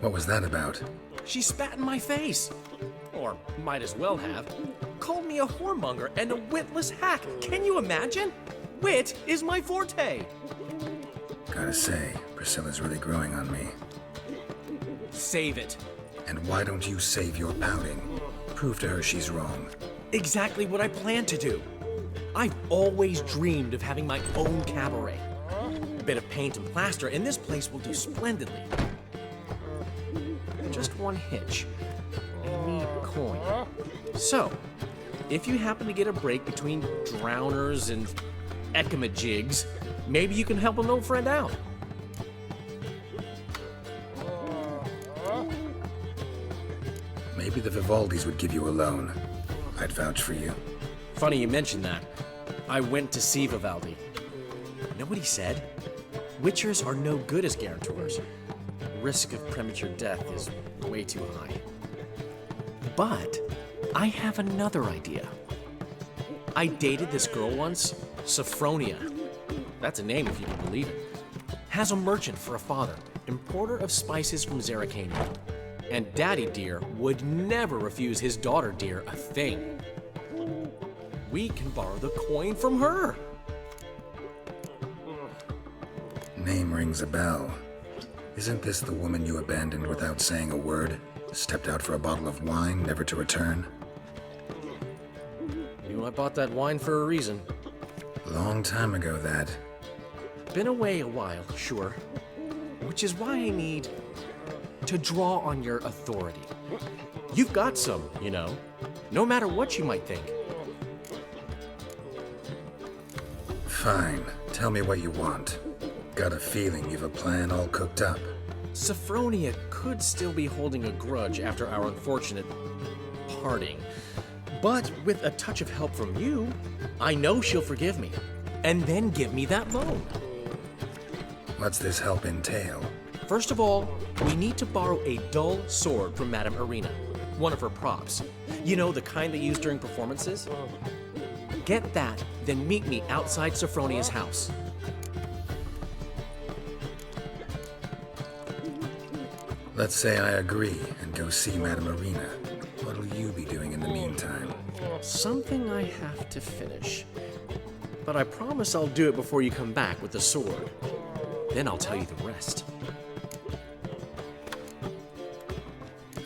What was that about? She spat in my face. Or might as well have. Called me a whoremonger and a witless hack. Can you imagine? Wit is my forte. Gotta say, Priscilla's really growing on me. Save it. And why don't you save your pouting? Prove to her she's wrong. Exactly what I plan to do. I've always dreamed of having my own cabaret. A bit of paint and plaster, and this place will do splendidly. Just one hitch. I need coin. So, if you happen to get a break between drowners and ecamajigs, maybe you can help an old friend out. Maybe the Vivaldis would give you a loan. I'd vouch for you. Funny you mention that. I went to see Vivaldi. Know what he said? Witchers are no good as guarantors. Risk of premature death is way too high. But I have another idea. I dated this girl once, Sophronia. That's a name if you can believe it. Has a merchant for a father, importer of spices from Zerrikania. And Daddy Dear would never refuse his daughter Dear a thing. We can borrow the coin from her. Name rings a bell. Isn't this the woman you abandoned without saying a word? Stepped out for a bottle of wine, never to return? Knew I bought that wine for a reason. Long time ago, that. Been away a while, sure. Which is why I need to draw on your authority. You've got some, you know, no matter what you might think. Fine. Tell me what you want. Got a feeling you've a plan all cooked up. Sophronia could still be holding a grudge after our unfortunate parting. But with a touch of help from you, I know she'll forgive me, and then give me that loan. What's this help entail? First of all, we need to borrow a dull sword from Madame Irina, one of her props. You know, the kind they use during performances? Get that, then meet me outside Sophronia's house. Let's say I agree and go see Madame Irina. What'll you be doing in the meantime? Something I have to finish. But I promise I'll do it before you come back with the sword. Then I'll tell you the rest.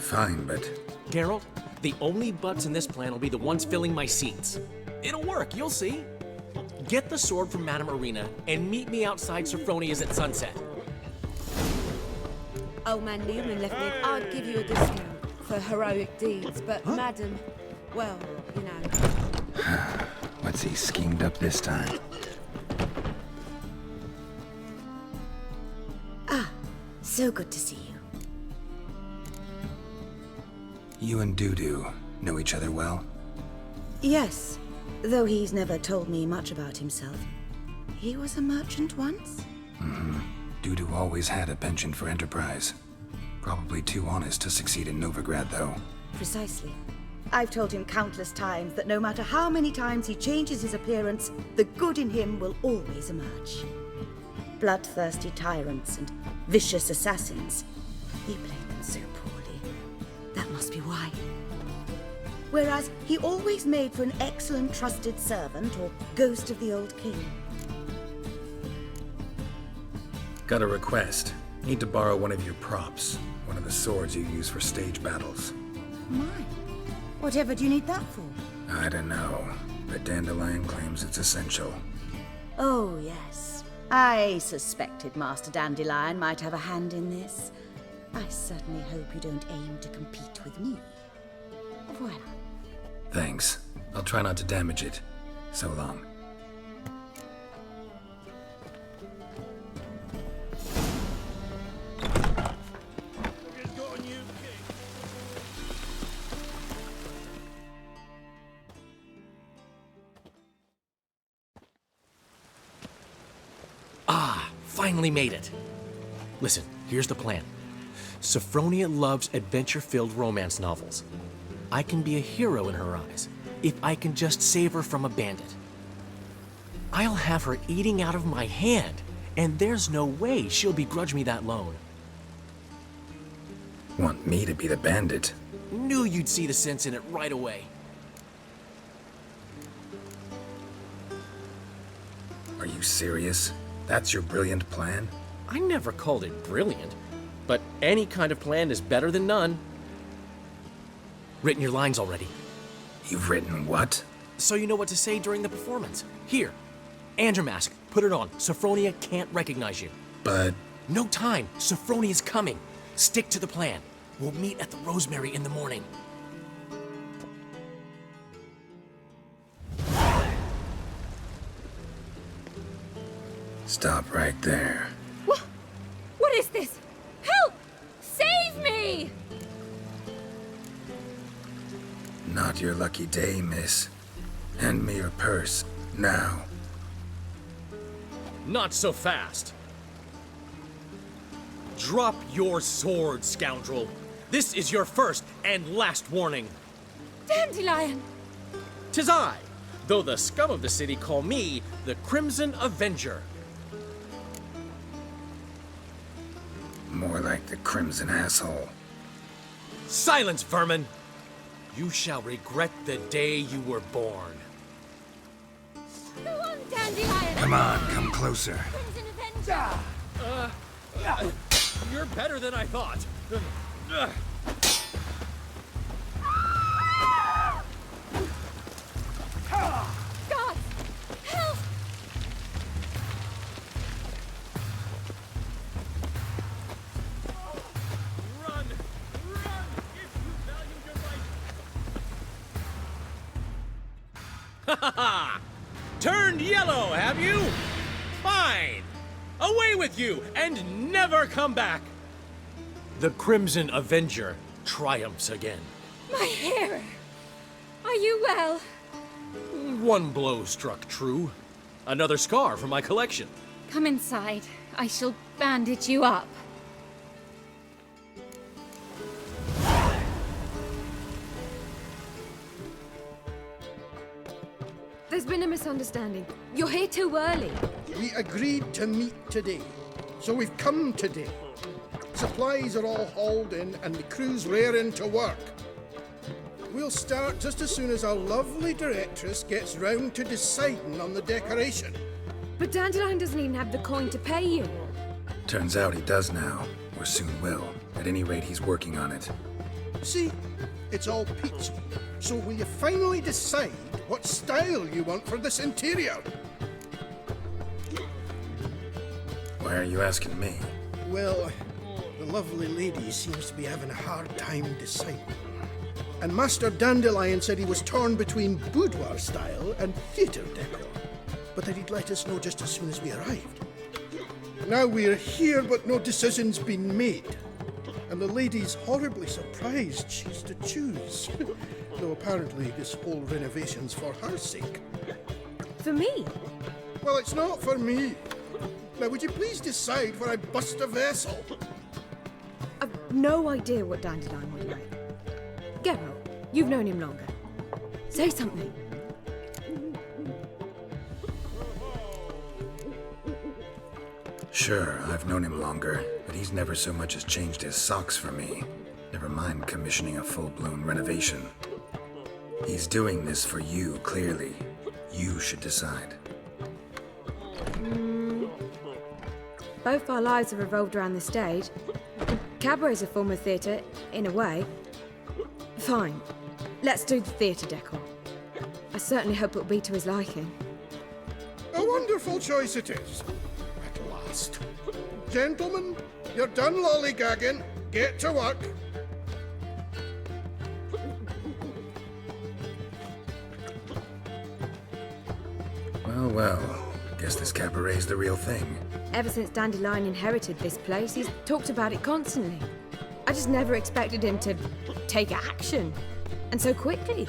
Fine, but... Geralt, the only butts in this plan will be the ones filling my seats. It'll work, you'll see. Get the sword from Madame Irina and meet me outside Sophronia's at sunset. Old man Newman left me. I'd give you a discount for heroic deeds, but Madam, well, you know. What's he schemed up this time? Ah, so good to see you. You and Dudu know each other well? Yes, though he's never told me much about himself. He was a merchant once? Mm-hmm. Dudu always had a penchant for enterprise. Probably too honest to succeed in Novigrad, though. Precisely. I've told him countless times that no matter how many times he changes his appearance, the good in him will always emerge. Bloodthirsty tyrants and vicious assassins. He played them so poorly. That must be why. Whereas he always made for an excellent trusted servant or ghost of the old king. Got a request. Need to borrow one of your props. One of the swords you use for stage battles. My, whatever do you need that for? I don't know, but Dandelion claims it's essential. Oh, yes. I suspected Master Dandelion might have a hand in this. I certainly hope you don't aim to compete with me. Voila. Thanks. I'll try not to damage it. So long. Finally made it. Listen, here's the plan. Sophronia loves adventure-filled romance novels. I can be a hero in her eyes if I can just save her from a bandit. I'll have her eating out of my hand, and there's no way she'll begrudge me that loan. Want me to be the bandit? Knew you'd see the sense in it right away. Are you serious? That's your brilliant plan? I never called it brilliant, but any kind of plan is better than none. Written your lines already, You've written what? so you know what to say during the performance. Here, and your mask. Put it on. Sophronia can't recognize you. But No time. Sophronia's coming. Stick to the plan. We'll meet at the Rosemary in the morning. stop right there. What is this? Help! Save me! Not your lucky day, miss. Hand me your purse, now. Not so fast. Drop your sword, scoundrel. This is your first and last warning. Dandelion! 'Tis I, though the scum of the city call me the Crimson Avenger. More like the Crimson Asshole. Silence, vermin! You shall regret the day you were born. Go on, Dandelion! Come on, come closer. Crimson Avenger! You're better than I thought. God! Help! Run! Run! If you value your life! Ha ha ha! Turned yellow, have you? Fine! Away with you, and never come back! The Crimson Avenger triumphs again. My hero! Are you well? One blow struck true. Another scar from my collection. Come inside. I shall bandage you up. There's been a misunderstanding. You're here too early. We agreed to meet today, so we've come today. Supplies are all hauled in and the crew's raring to work. We'll start just as soon as our lovely directress gets round to deciding on the decoration. But Dandelion doesn't even have the coin to pay you. Turns out he does now, or soon will. At any rate, he's working on it. See, it's all peachy. So will you finally decide what style you want for this interior? Why are you asking me? Well, the lovely lady seems to be having a hard time deciding. And Master Dandelion said he was torn between boudoir style and theatre decor, but that he'd let us know just as soon as we arrived. Now we're here, but no decision's been made. And the lady's horribly surprised she's to choose. Though apparently this whole renovation's for her sake. For me? Well, it's not for me. Now, would you please decide where I bust a vessel? I've no idea what Dandelion would like. Geralt, you've known him longer. Say something. Sure, I've known him longer, but he's never so much as changed his socks for me. Never mind commissioning a full-blown renovation. He's doing this for you, clearly. You should decide. Both our lives have revolved around the stage. Cabaret's a form of theatre, in a way. Fine. Let's do the theatre decor. I certainly hope it'll be to his liking. A wonderful choice it is. At last. Gentlemen, you're done lollygagging. Get to work. Well, well. Guess this cabaret's the real thing. Ever since Dandelion inherited this place, he's talked about it constantly. I just never expected him to take action. And so quickly.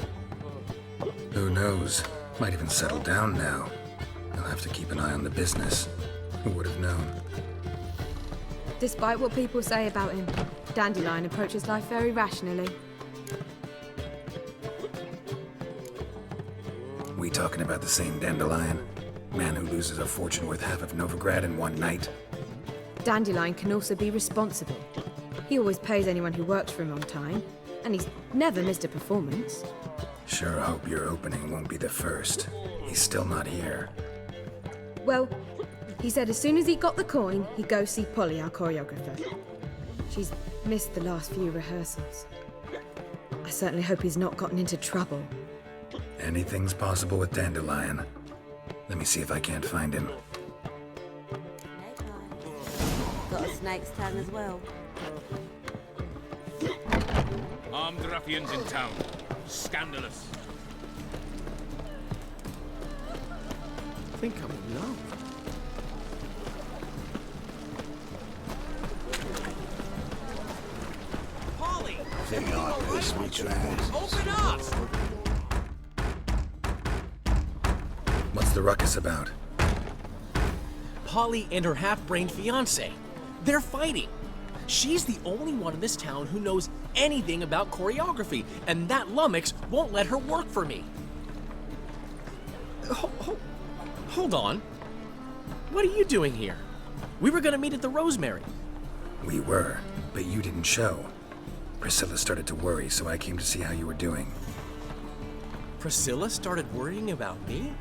Who knows? Might even settle down now. He'll have to keep an eye on the business. Who would have known? Despite what people say about him, Dandelion approaches life very rationally. We talking about the same Dandelion? Man who loses a fortune worth half of Novigrad in one night? Dandelion can also be responsible. He always pays anyone who works for him on time, and he's never missed a performance. Sure hope your opening won't be the first. He's still not here. Well, he said as soon as he got the coin, he'd go see Polly, our choreographer. She's missed the last few rehearsals. I certainly hope he's not gotten into trouble. Anything's possible with Dandelion. Let me see if I can't find him. Got a snake's tongue as well. Armed ruffians in town. Scandalous. I think I'm in love. Polly! Think I piss me trousers. Open up! What's the ruckus about? Polly and her half-brained fiancé. They're fighting. She's the only one in this town who knows anything about choreography, and that lummox won't let her work for me. Hold on. What are you doing here? We were gonna meet at the Rosemary. We were, but you didn't show. Priscilla started to worry, so I came to see how you were doing. Priscilla started worrying about me?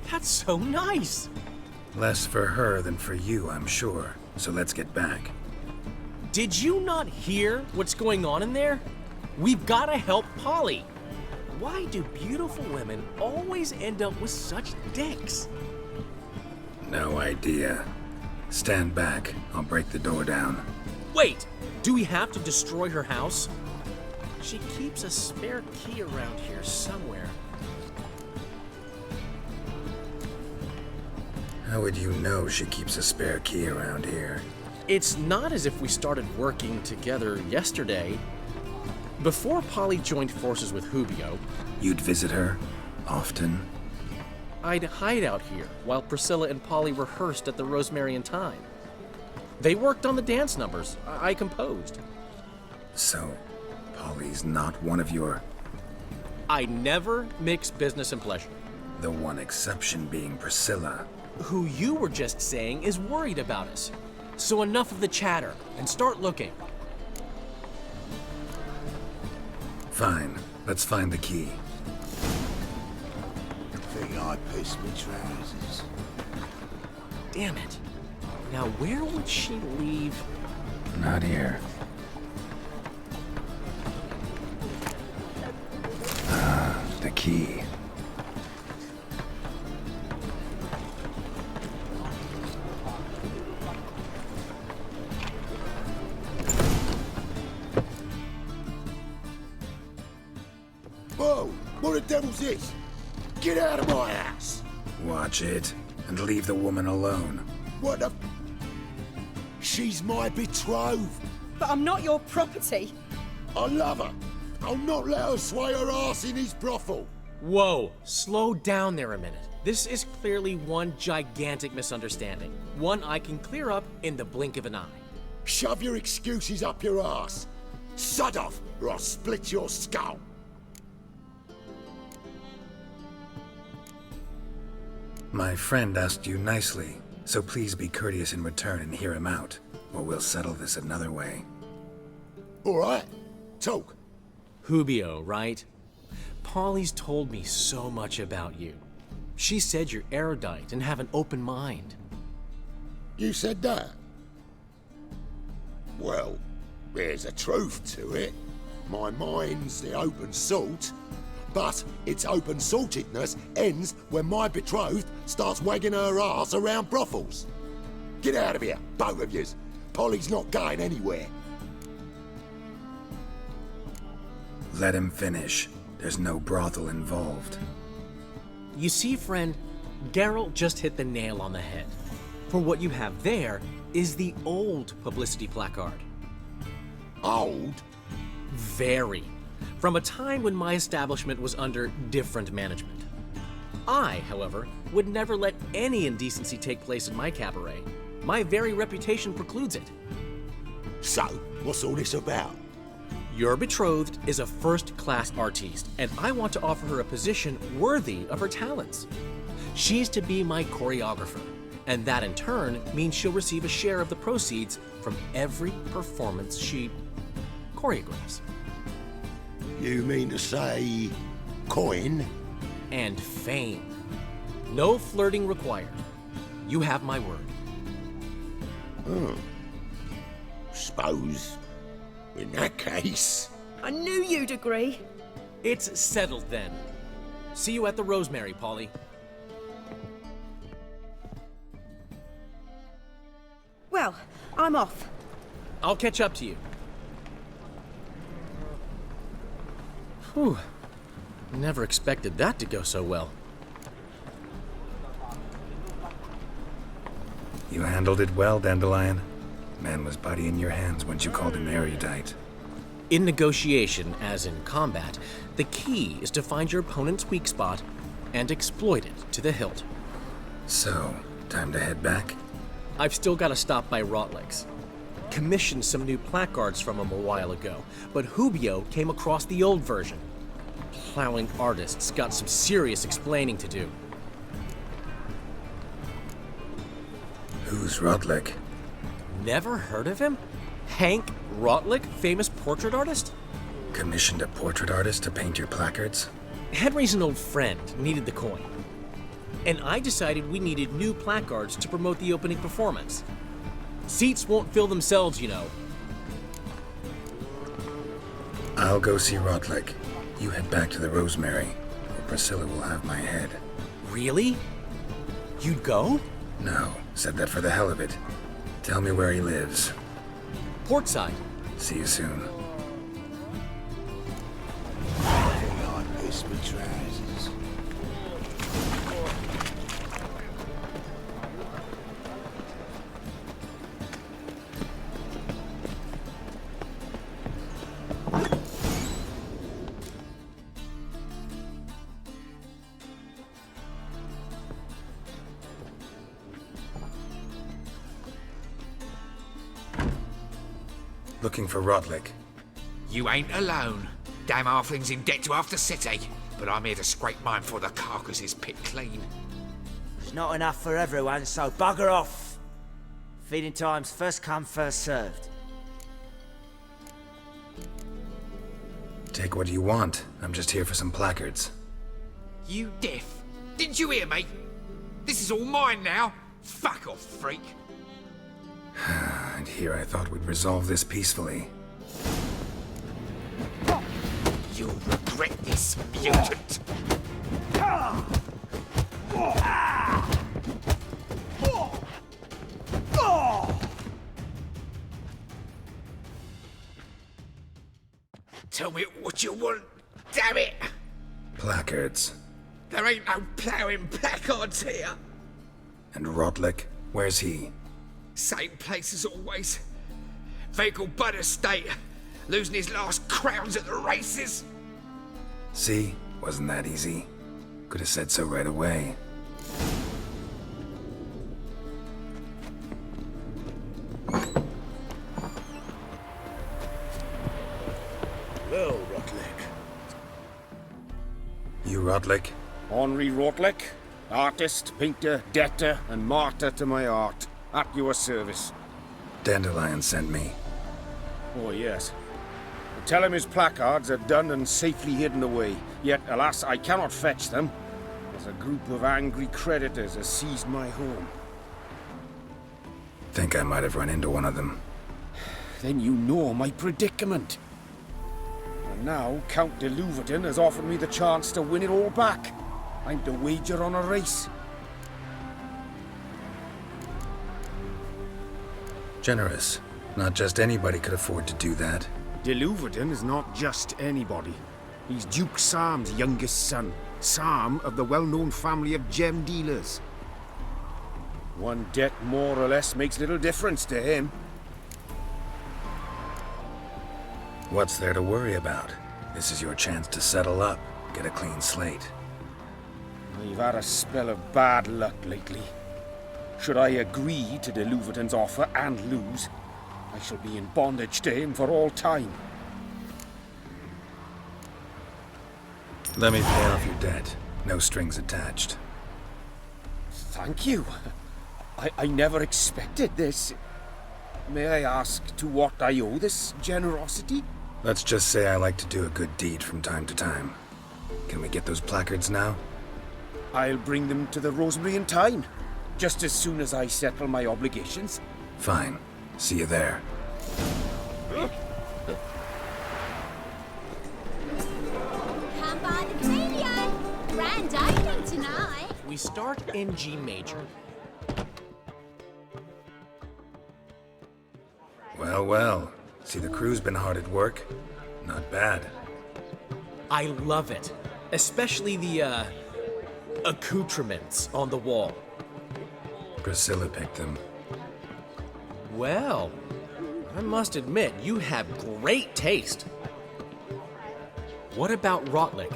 That's so nice. Less for her than for you, I'm sure. So let's get back. Did you not hear what's going on in there? We've gotta help Polly. Why do beautiful women always end up with such dicks? No idea. Stand back. I'll break the door down. Wait, do we have to destroy her house? She keeps a spare key around here somewhere. How would you know she keeps a spare key around here? It's not as if we started working together yesterday. Before Polly joined forces with Hubio, You'd visit her? Often? I'd hide out here while Priscilla and Polly rehearsed at the Rosemary and Thyme. They worked on the dance numbers I composed. So, Polly's not one of your... I never mix business and pleasure. The one exception being Priscilla. Who you were just saying is worried about us. So enough of the chatter and start looking. Fine. Let's find the key. Think I piss me trousers. Damn it. Now where would she leave? Not here. Ah, the key. Whoa! What the devil's this? Get out of my house! Watch it, and leave the woman alone. What the... She's my betrothed. But I'm not your property. I love her. I'll not let her sway her ass in his brothel. Whoa, slow down there a minute. This is clearly one gigantic misunderstanding. One I can clear up in the blink of an eye. Shove your excuses up your ass. Sod off, or I'll split your skull. My friend asked you nicely, so please be courteous in return and hear him out, or we'll settle this another way. All right, talk. Hubio, right? Polly's told me so much about you. She said you're erudite and have an open mind. You said that? Well, there's a truth to it. My mind's the open salt, but its open saltedness ends when my betrothed starts wagging her ass around brothels. Get out of here, both of yous. Polly's not going anywhere. Let him finish. There's no brothel involved. You see, friend, Geralt just hit the nail on the head. For what you have there is the old publicity placard. Old? Very. From a time when my establishment was under different management. I, however, would never let any indecency take place in my cabaret. My very reputation precludes it. So, what's all this about? Your betrothed is a first-class artiste, and I want to offer her a position worthy of her talents. She's to be my choreographer, and that in turn means she'll receive a share of the proceeds from every performance she choreographs. You mean to say coin? And fame. No flirting required. You have my word. Suppose, in that case... I knew you'd agree. It's settled then. See you at the Rosemary, Polly. Well, I'm off. I'll catch up to you. Whew. Never expected that to go so well. You handled it well, Dandelion. Man was body in your hands once you called him erudite. In negotiation, as in combat, the key is to find your opponent's weak spot and exploit it to the hilt. So, time to head back? I've still got to stop by Rotlick's. Commissioned some new placards from him a while ago, but Hubio came across the old version. Plowing artists got some serious explaining to do. Who's Rotlick? Never heard of him? Hank Rotlick, famous portrait artist? Commissioned a portrait artist to paint your placards? Henry's an old friend, needed the coin. And I decided we needed new placards to promote the opening performance. Seats won't fill themselves, you know. I'll go see Rotlick. You head back to the Rosemary, or Priscilla will have my head. Really? You'd go? No, said that for the hell of it. Tell me where he lives. Portside. See you soon. Looking for Rotlick. You ain't alone. Damn halfling's in debt to half the city, but I'm here to scrape mine for the carcass pit clean. There's not enough for everyone, so bugger off. Feeding time's first come, first served. Take what you want. I'm just here for some placards. You deaf? Didn't you hear me? This is all mine now. Fuck off, freak. And here I thought we'd resolve this peacefully. You'll regret this, mutant. Tell me what you want, damn it! Placards. There ain't no ploughing placards here. And Rotlick? Where's he? Same place as always. Vehicle Bud Estate. Losing his last crowns at the races. See? Wasn't that easy? Could have said so right away. Well, Rotlick. You Rotlick? Henry Rotlick, artist, painter, debtor, and martyr to my art. At your service. Dandelion sent me. Oh, yes. Tell him his placards are done and safely hidden away. Yet, alas, I cannot fetch them, as a group of angry creditors has seized my home. Think I might have run into one of them. Then you know my predicament. And now, Count de Louverton has offered me the chance to win it all back. I'm to wager on a race. Generous. Not just anybody could afford to do that. De Louverton is not just anybody. He's Duke Sam's youngest son. Sam of the well-known family of gem dealers. One debt more or less makes little difference to him. What's there to worry about? This is your chance to settle up, get a clean slate. I've had a spell of bad luck lately. Should I agree to de Louverton's offer and lose, I shall be in bondage to him for all time. Let me pay off your debt. No strings attached. Thank you. I never expected this. May I ask to what I owe this generosity? Let's just say I like to do a good deed from time to time. Can we get those placards now? I'll bring them to the Rosemary in time, just as soon as I settle my obligations. Fine. See you there. Come by the comedian. Grand opening tonight. We start in G major. Well, well. See, the crew's been hard at work. Not bad. I love it. Especially the, accoutrements on the wall. Priscilla picked them. Well, I must admit, you have great taste. What about Rotlick?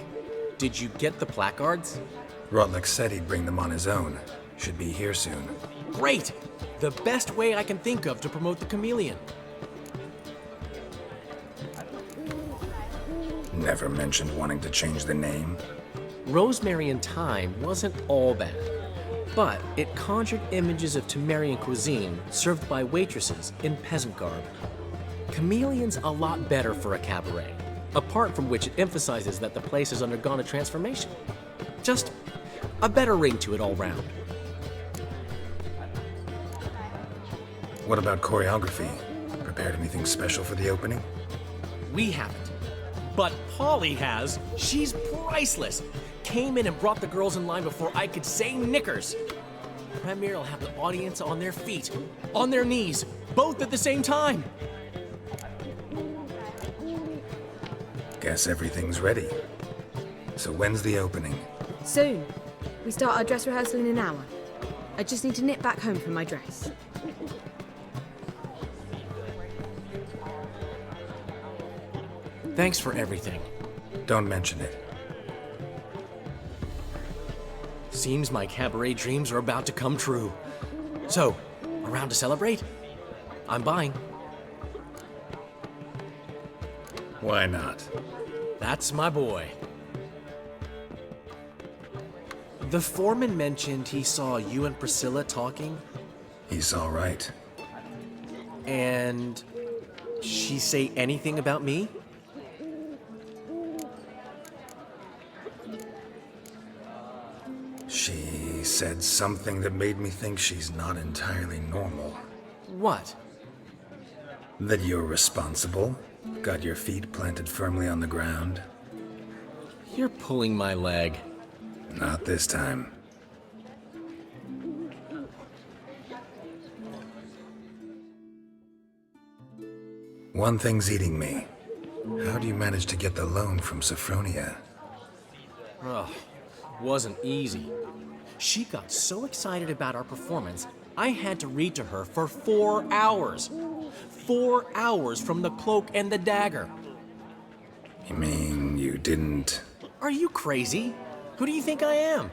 Did you get the placards? Rotlick said he'd bring them on his own. Should be here soon. Great! The best way I can think of to promote the chameleon. Never mentioned wanting to change the name. Rosemary in Time wasn't all bad, but it conjured images of Temerian cuisine served by waitresses in peasant garb. Chameleon's a lot better for a cabaret, apart from which it emphasizes that the place has undergone a transformation. Just a better ring to it all round. What about choreography? Prepared anything special for the opening? We haven't. But Polly has. She's priceless. Came in and brought the girls in line before I could say knickers. Premier will have the audience on their feet, on their knees, both at the same time. Guess everything's ready. So when's the opening? Soon. We start our dress rehearsal in an hour. I just need to nip back home for my dress. Thanks for everything. Don't mention it. Seems my cabaret dreams are about to come true. So, around to celebrate? I'm buying. Why not? That's my boy. The foreman mentioned he saw you and Priscilla talking. He's all right. And she say anything about me? She said something that made me think she's not entirely normal. What? That you're responsible, got your feet planted firmly on the ground. You're pulling my leg. Not this time. One thing's eating me. How do you manage to get the loan from Sophronia? Ugh, wasn't easy. She got so excited about our performance, I had to read to her for 4 hours. 4 hours from The Cloak and the Dagger. You mean you didn't? Are you crazy? Who do you think I am?